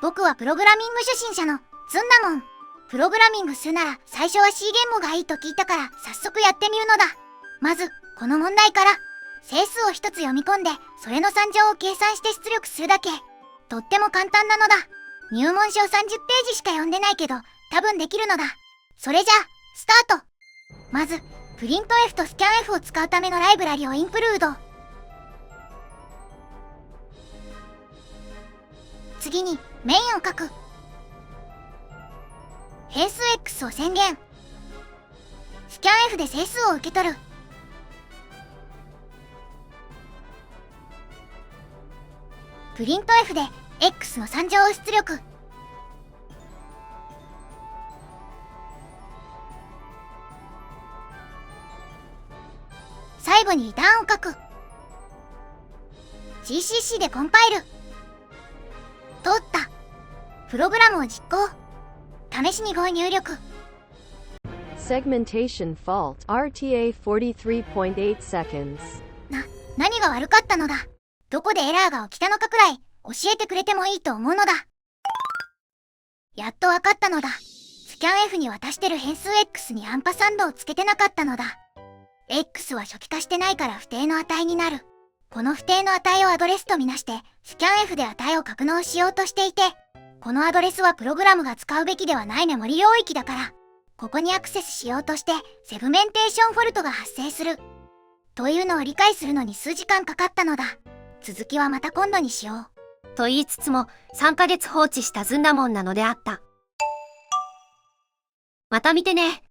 僕はプログラミング初心者のずんだもん。プログラミングするなら最初は C 言語がいいと聞いたから早速やってみるのだ。まずこの問題から整数を一つ読み込んでそれの3乗を計算して出力するだけ。とっても簡単なのだ。入門書30ページしか読んでないけど多分できるのだ。それじゃあスタート。まずプリント F とスキャン F を使うためのライブラリをインクルード。次にメインを書く。変数 X を宣言。スキャン F で整数を受け取る。プリント F で X の3乗を出力。最後にリターンを書く。GCC でコンパイル。通った。プログラムを実行。試しに5入力。Segmentation fault RTA 43.8 seconds。何が悪かったのだ。どこでエラーが起きたのかくらい教えてくれてもいいと思うのだ。やっとわかったのだ。スキャン F に渡してる変数 X にアンパサンドをつけてなかったのだ。X は初期化してないから不定の値になる。この不定の値をアドレスとみなしてスキャン F で値を格納しようとしていて、このアドレスはプログラムが使うべきではないメモリ領域だから、ここにアクセスしようとしてセグメンテーションフォルトが発生する。というのを理解するのに数時間かかったのだ。続きはまた今度にしよう。と言いつつも3ヶ月放置したずんだもんなのであった。また見てね。